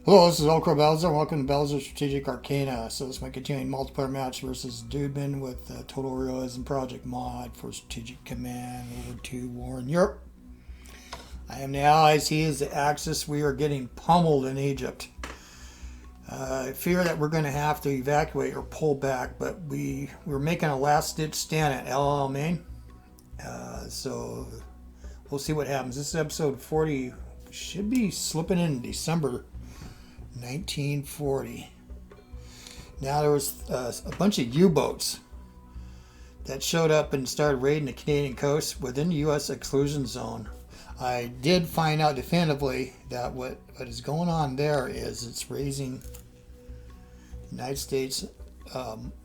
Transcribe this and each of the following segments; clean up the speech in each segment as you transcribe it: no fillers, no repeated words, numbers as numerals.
Hello, this is OldCrowBalthazor. Welcome to Balthazar Strategic Arcana. So this is my continuing multiplayer match versus Duedman with Total Realism Project Mod for Strategic Command over to War in Europe. I am the Allies, he is the Axis. We are getting pummeled in Egypt. I fear that we're going to have to evacuate or pull back, but we're making a last-ditch stand at Alamein. So we'll see what happens. This is episode 40. Should be slipping in December 1940. Now there was a bunch of U-boats that showed up and started raiding the Canadian coast within the U.S. exclusion zone. I did find out definitively that what is going on there is it's raising the United States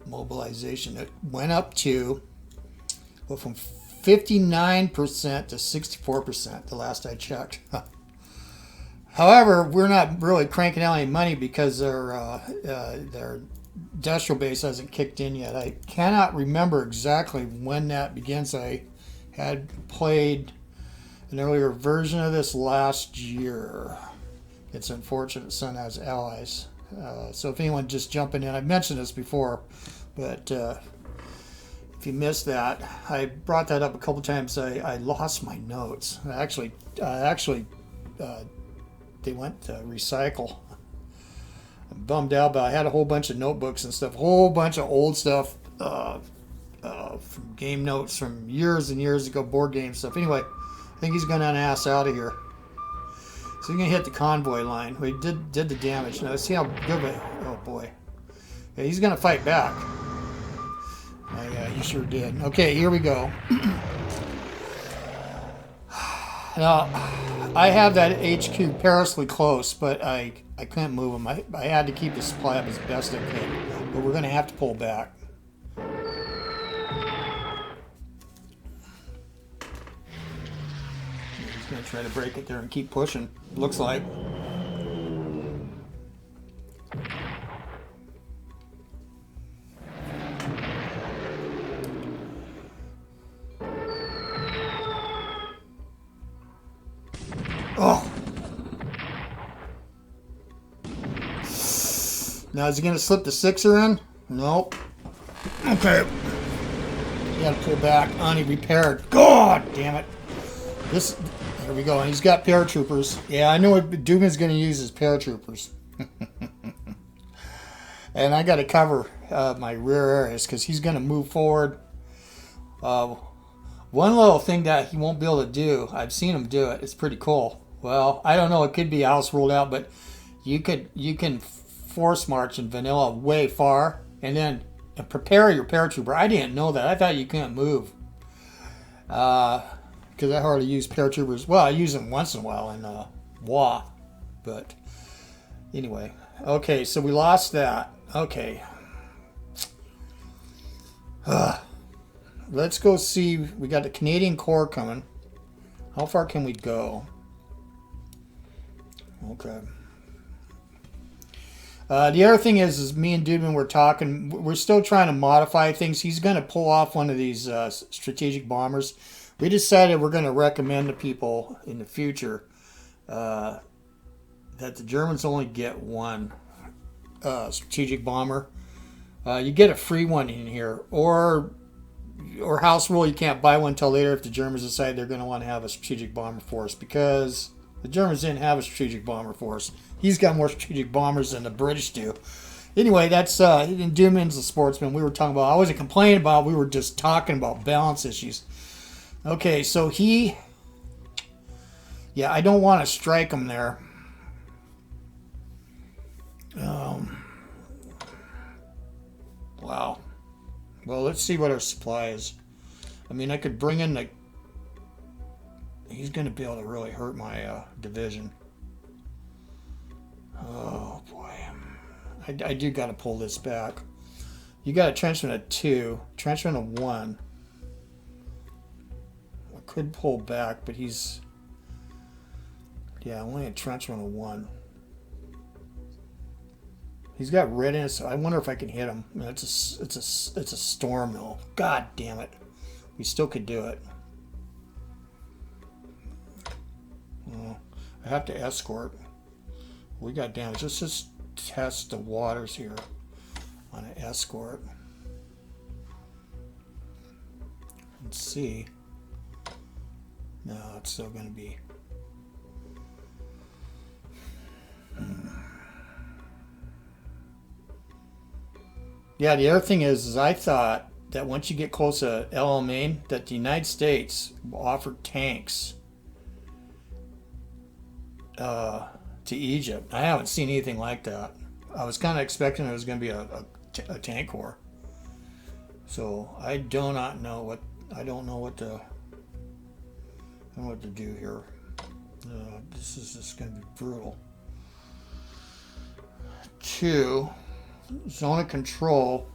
mobilization. It went up to, well, from 59% to 64% the last I checked. However, we're not really cranking out any money because their industrial base hasn't kicked in yet. I cannot remember exactly when that begins. I had played an earlier version of this last year. It's unfortunate Sun has allies. So if anyone just jumping in, I've mentioned this before, but if you missed that, I brought that up a couple times. I lost my notes. They went to recycle. I'm bummed out, but I had a whole bunch of notebooks and stuff, a whole bunch of old stuff from game notes from years and years ago, board game stuff. Anyway, I think he's going to ass out of here. So he's going to hit the convoy line. We did the damage. Now, see how good of it. Oh, boy. Yeah, he's going to fight back. Oh, yeah, he sure did. Okay, here we go. Now, I have that HQ perilously close, but I couldn't move him. I had to keep the supply up as best I could, but we're going to have to pull back. He's going to try to break it there and keep pushing, looks like. Oh! Now, is he going to slip the sixer in? Nope. Okay. You got to pull back. Ani repaired. God damn it. There we go. And he's got paratroopers. Yeah, I know what Duedman's going to use is paratroopers. And I got to cover my rear areas because he's going to move forward. One little thing that he won't be able to do, I've seen him do it. It's pretty cool. Well, I don't know. It could be house ruled out, but you can force march in vanilla way far and then prepare your paratrooper. I didn't know that. I thought you couldn't move because I hardly use paratroopers. Well, I use them once in a while in WoW, but anyway. Okay, so we lost that. Okay. Let's go see. We got the Canadian Corps coming. How far can we go? Okay. The other thing is me and Duedman were talking. We're still trying to modify things. He's going to pull off one of these strategic bombers. We decided we're going to recommend to people in the future that the Germans only get one strategic bomber. You get a free one in here, or house rule, you can't buy one until later if the Germans decide they're going to want to have a strategic bomber force, because the Germans didn't have a strategic bomber force. He's got more strategic bombers than the British do. Anyway, that's Duedman's a sportsman. We were talking about, I wasn't complaining about, we were just talking about balance issues. Okay, so yeah, I don't want to strike him there. Wow. Well, let's see what our supply is. I mean, I could bring in the... He's going to be able to really hurt my division. Oh, boy. I do got to pull this back. You got a trenchman at 2. Trenchman at 1. I could pull back, but he's... Yeah, only a trenchman at 1. He's got readiness. I wonder if I can hit him. It's a storm though. God damn it. We still could do it. Well, I have to escort. We got damage. Let's just test the waters here on an escort. Let's see. No, it's still going to be. Yeah, the other thing is I thought that once you get close to Alamein, that the United States offered tanks to Egypt. I haven't seen anything like that. I was kind of expecting it was going to be a tank war. So I do not know what what to do here. This is just going to be brutal. 2, zone of control.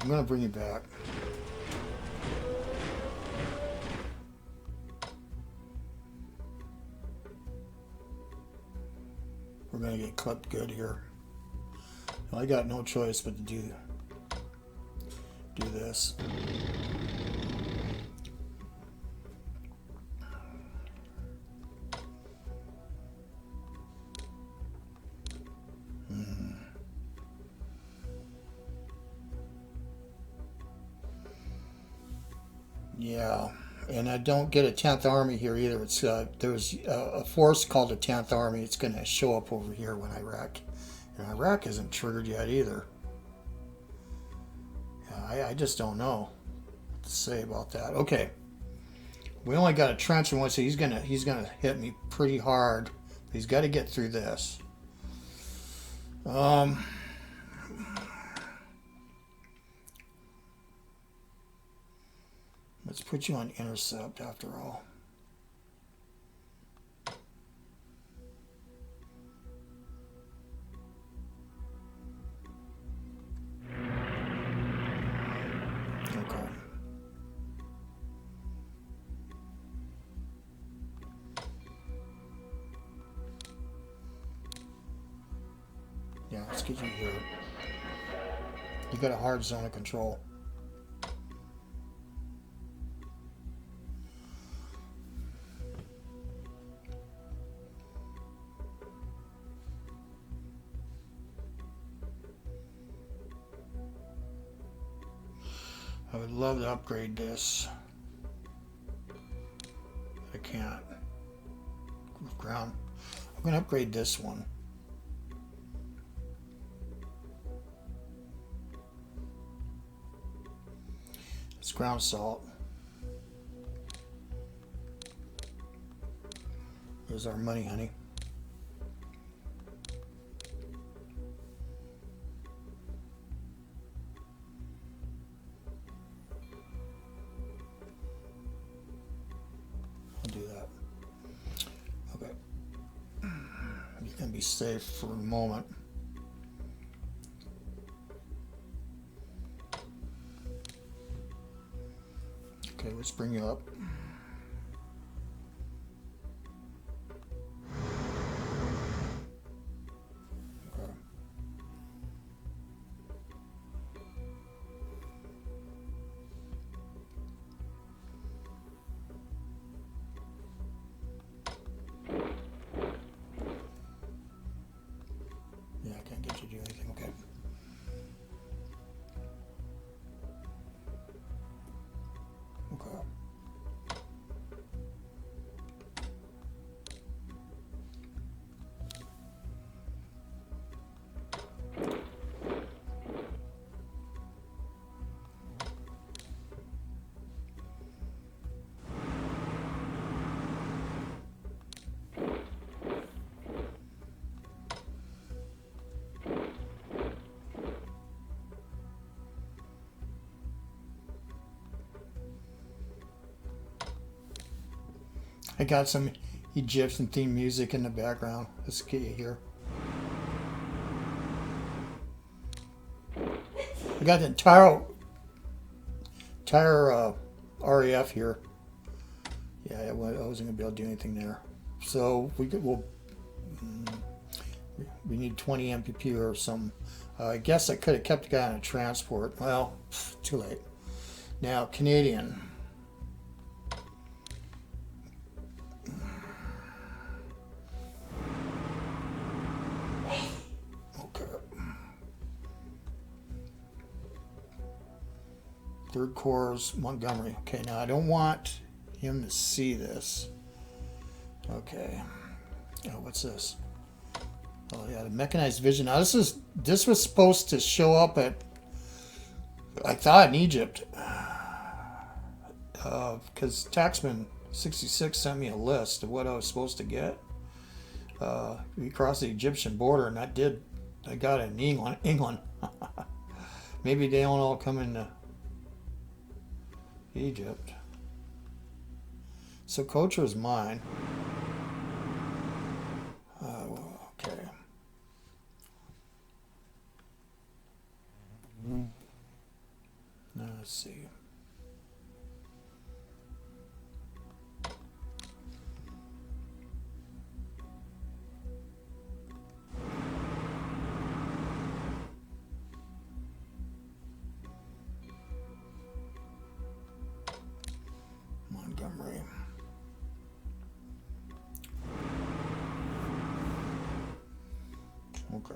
I'm going to bring you back. We're going to get clipped good here. Well, I got no choice but to do this. Yeah, and I don't get a 10th Army here either. It's there's a force called the 10th Army. It's going to show up over here when Iraq, and Iraq isn't triggered yet either. Yeah, I just don't know what to say about that. Okay, we only got a trencher one, so he's gonna hit me pretty hard. He's got to get through this. Let's put you on intercept after all. Okay. Yeah, let's get you here. You got a hard zone of control. I would love to upgrade this. I can't. Ground. I'm going to upgrade this one. It's ground salt. There's our money, honey. Be safe for a moment. Okay, let's bring you up. Okay. I got some Egyptian themed music in the background. Let's get you here. I got the entire RAF here. Yeah, I wasn't gonna be able to do anything there. So we need 20 MPP or something. I guess I could have kept the guy on a transport. Well, too late. Now Canadian. Okay. Third Corps, Montgomery. Okay, now I don't want him to see this. Okay. Oh, what's this? Oh yeah, the mechanized vision. Now this was supposed to show up at, I thought, in Egypt, because Taxman 66 sent me a list of what I was supposed to get. We crossed the Egyptian border, and I got it in England. Maybe they don't all come into Egypt. So Coach was mine. Okay. Now let's see. Montgomery. Okay.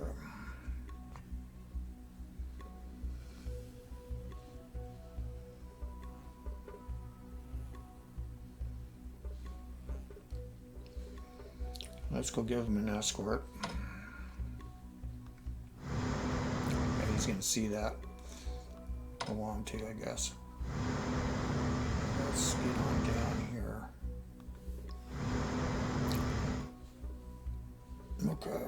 Let's go give him an escort. Yeah, he's going to see that. I want him to, I guess. Let's get on down here. Okay.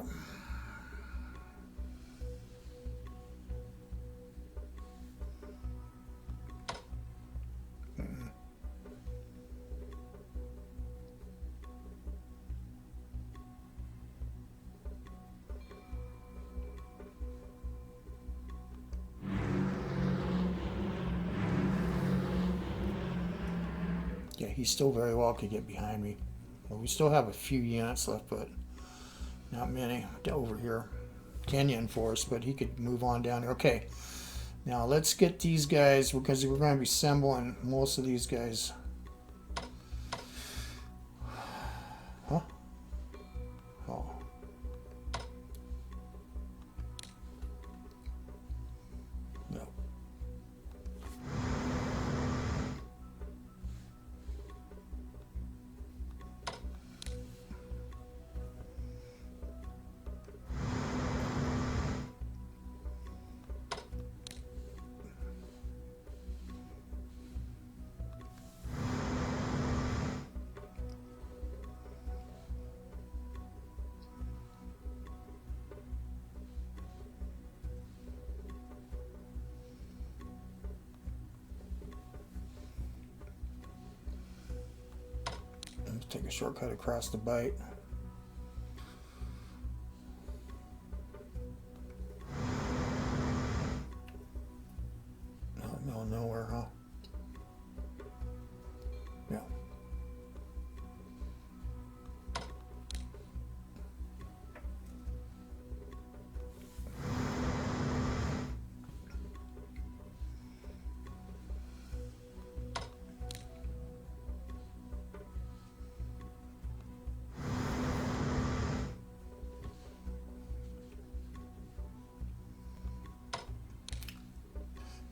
Yeah, he still very well could get behind me. Well, we still have a few units left, but not many over here. Kenyan force, but he could move on down here. Okay, now let's get these guys, because we're going to be assembling most of these guys. Huh? Oh. No. Take a shortcut across the bight. No, nowhere, huh? Yeah.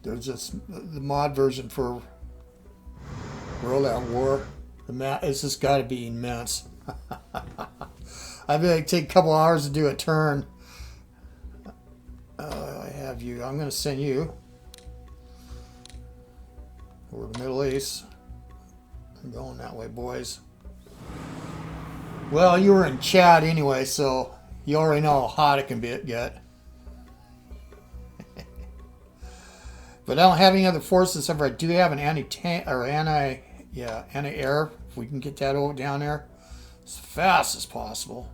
There's just the mod version for World at War. The map, it's just got to be immense. I'd be like, take a couple hours to do a turn. I have you. I'm going to send you over the Middle East. I'm going that way, boys. Well, you were in Chad anyway, so you already know how hot it can get. But I don't have any other forces. However, I do have an anti-tank or Yeah, anti-air. If we can get that over down there as fast as possible,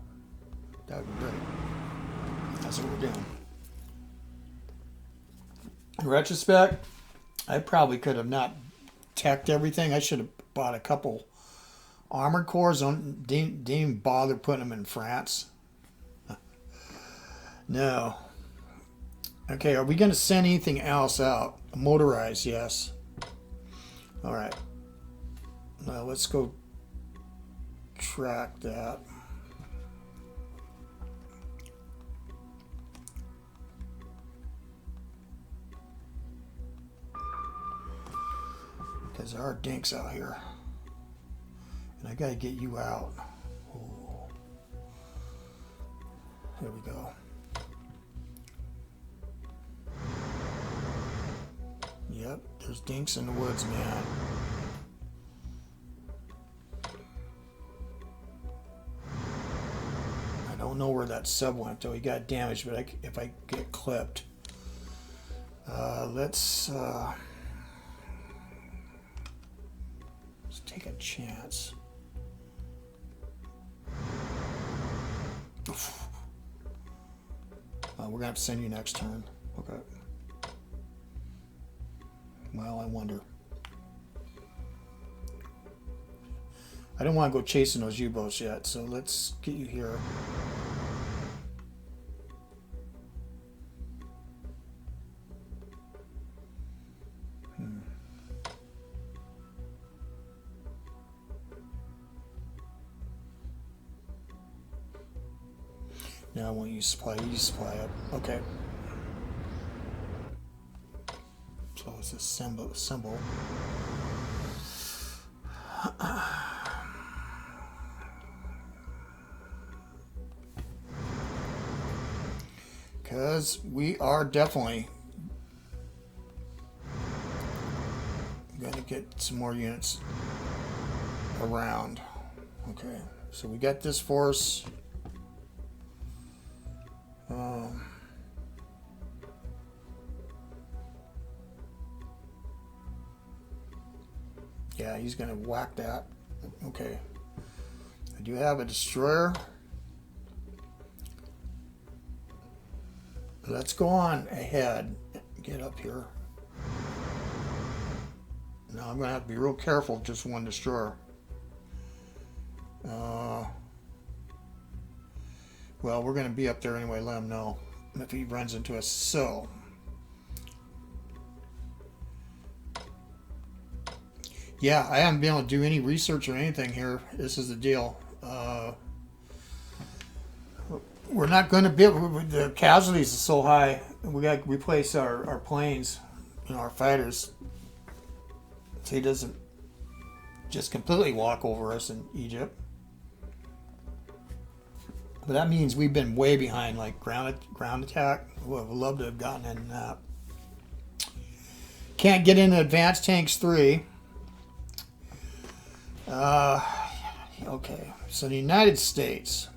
that would be great. That's what we're doing. In retrospect, I probably could have not teched everything. I should have bought a couple armored cores. Didn't even bother putting them in France. No. Okay, are we going to send anything else out? Motorized, yes. All right. Well, let's go track that. Because there are dinks out here. And I got to get you out. Ooh. There we go. Yep, there's dinks in the woods, man. I don't know where that sub went, though. He got damaged, but if I get clipped. Let's take a chance. We're going to have to send you next turn. Okay. Well, I wonder. I don't want to go chasing those U-boats yet, so let's get you here. Now I want you to supply. You supply up. Okay. So it's a symbol. Because we are definitely going to get some more units around. Okay, so we got this force. Yeah, he's going to whack that. Okay. I do have a destroyer. Let's go on ahead. Get up here. Now I'm going to have to be real careful with just one destroyer. Well, we're going to be up there anyway. Let him know if he runs into us. So, yeah, I haven't been able to do any research or anything here. This is the deal. We're not going to be able, the casualties are so high. We got to replace our planes, our fighters, so he doesn't just completely walk over us in Egypt. But that means we've been way behind, like ground attack. Would have loved to have gotten in that. Can't get into Advanced Tanks 3. Okay, so the United States.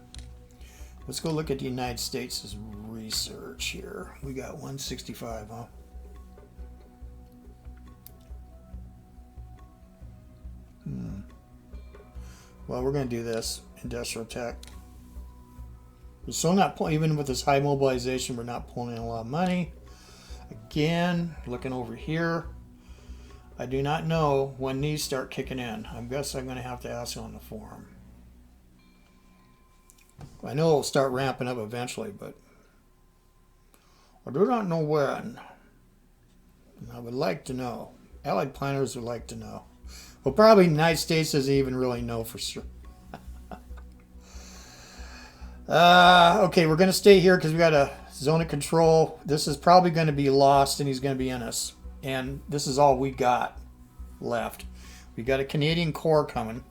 Let's go look at the United States' research here. We got 165, huh? Well, we're going to do this. Industrial tech. We're still not even with this high mobilization, we're not pulling in a lot of money. Again, looking over here. I do not know when these start kicking in. I guess I'm going to have to ask on the forum. I know it'll start ramping up eventually, but I do not know when. And I would like to know. Allied planners would like to know. Well, probably the United States doesn't even really know for sure. Okay, we're going to stay here because we got a zone of control. This is probably going to be lost, and he's going to be in us. And this is all we got left. We got a Canadian Corps coming.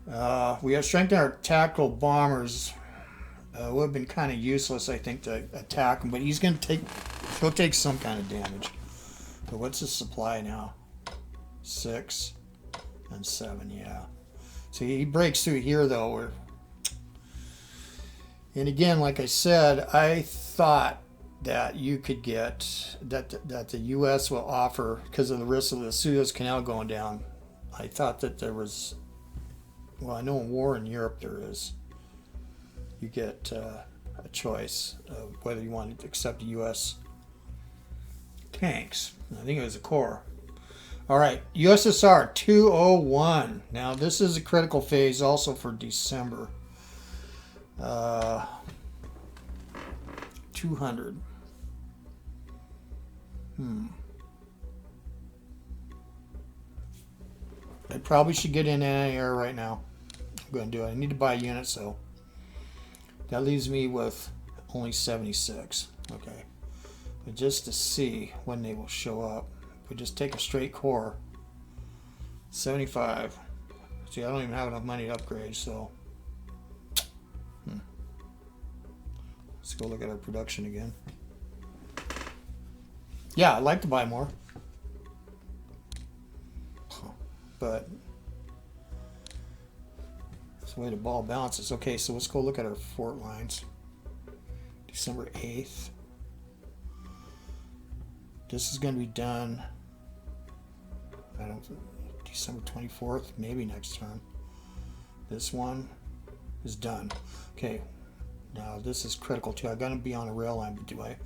We have strengthened our tactical bombers. Would have been kind of useless, I think, to attack him, but he's going to take some kind of damage. But what's his supply now? 6 and 7, yeah. So he breaks through here, though. And again, like I said, I thought that you could get, that the U.S. will offer because of the risk of the Suez Canal going down. I thought that there was, well, I know in war in Europe there is. You get a choice of whether you want to accept the U.S. tanks. I think it was a core. All right, USSR 201. Now this is a critical phase also for December. 200. I probably should get in anti-air right now. I'm going to do it. I need to buy a unit, so that leaves me with only 76. Okay. But just to see when they will show up, we just take a straight core. 75. See, I don't even have enough money to upgrade, so let's go look at our production again. Yeah, I'd like to buy more, but it's the way the ball bounces. Okay, so let's go look at our fort lines. December 8th. This is going to be done, I don't think, December 24th, maybe next term. This one is done. Okay, now this is critical too. I'm going to be on a rail line, but do I?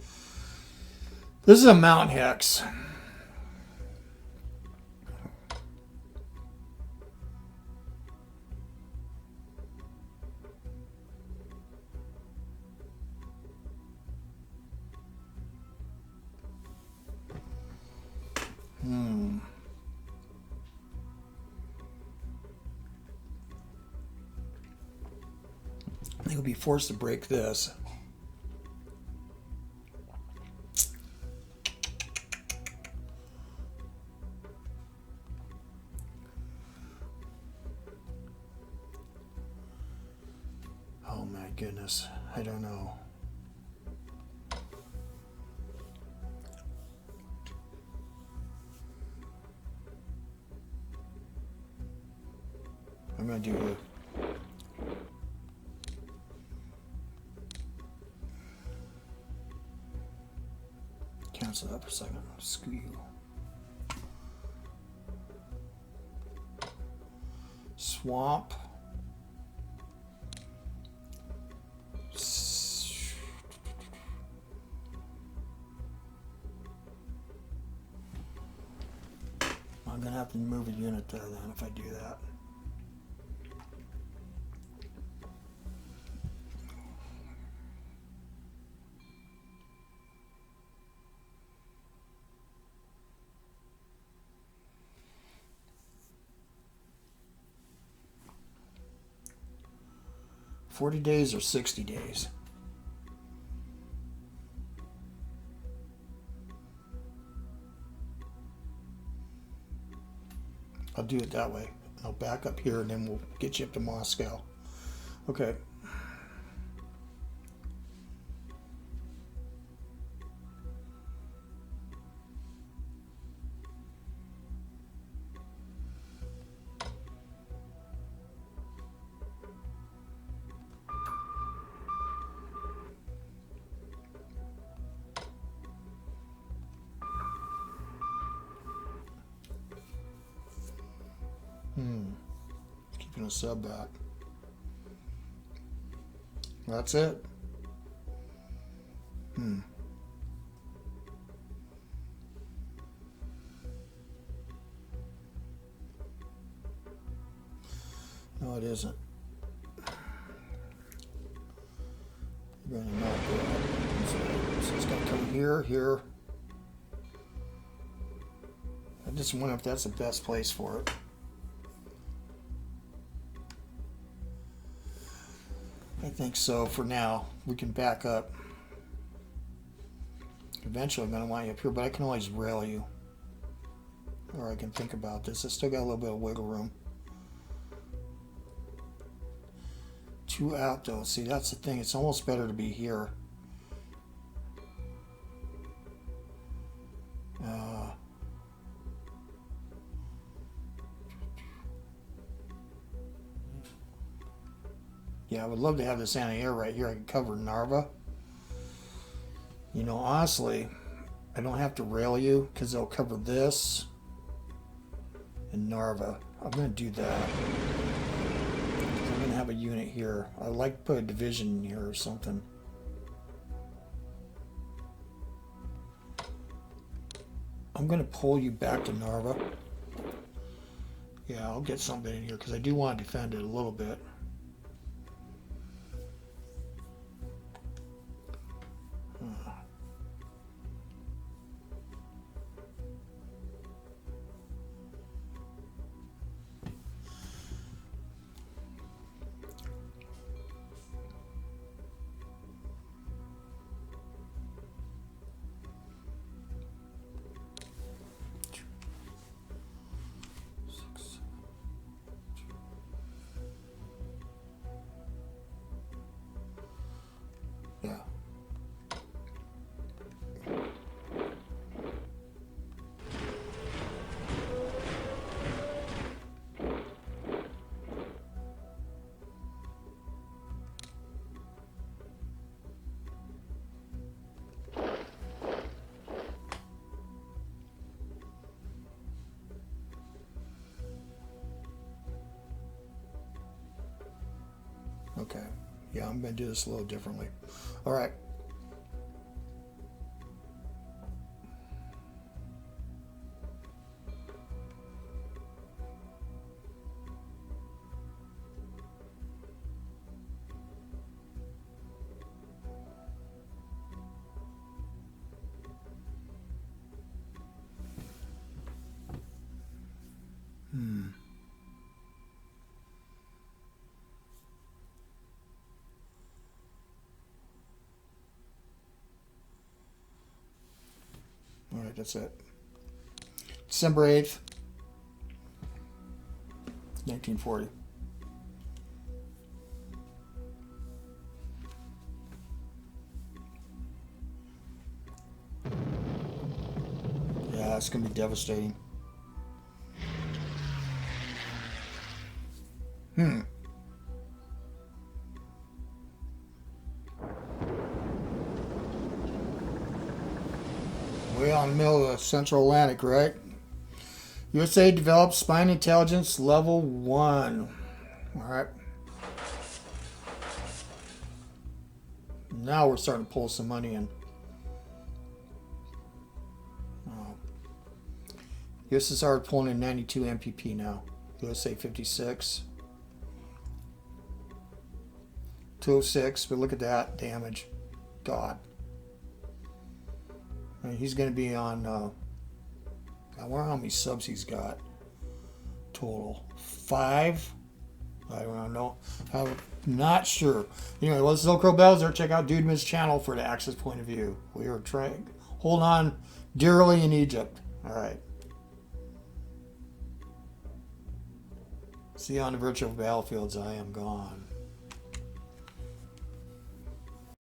This is a mountain hex. I think we'll be forced to break this. Oh my goodness, I don't know. I'm going to do it. Cancel that for a second. Screw you. Swamp. I'm going to have to move a unit there then if I do that. $40 days or 60 days? I'll do it that way. I'll back up here and then we'll get you up to Moscow. Okay. Keeping a sub back. That's it. No, it isn't. You're going to knock it out. So it's going to come here, here. I just wonder if that's the best place for it. I think so for now. We can back up. Eventually I'm going to want you up here, but I can always rail you. Or I can think about this. I still got a little bit of wiggle room. 2 out though. See, that's the thing. It's almost better to be here. Yeah, I would love to have this anti-air right here. I could cover Narva. You know, honestly, I don't have to rail you because they'll cover this and Narva. I'm going to do that. I'm going to have a unit here. I'd like to put a division in here or something. I'm going to pull you back to Narva. Yeah, I'll get something in here because I do want to defend it a little bit. Yeah. Okay. Yeah, I'm going to do this a little differently. All right. All right, that's it. December 8th, 1940. Yeah, it's going to be devastating. Way out in the middle of the Central Atlantic, right? USA develops spine intelligence level 1. All right. Now we're starting to pull some money in. Oh. USSR pulling in 92 MPP now. USA 56. 206, but look at that damage. God. I mean, he's going to be on, I wonder how many subs he's got total. 5? I don't know. I'm not sure. Anyway, well, this is OldCrowBalthazor. Check out Duedman's channel for the Axis point of view. We are trying, hold on dearly in Egypt. All right. See you on the virtual battlefields. I am gone.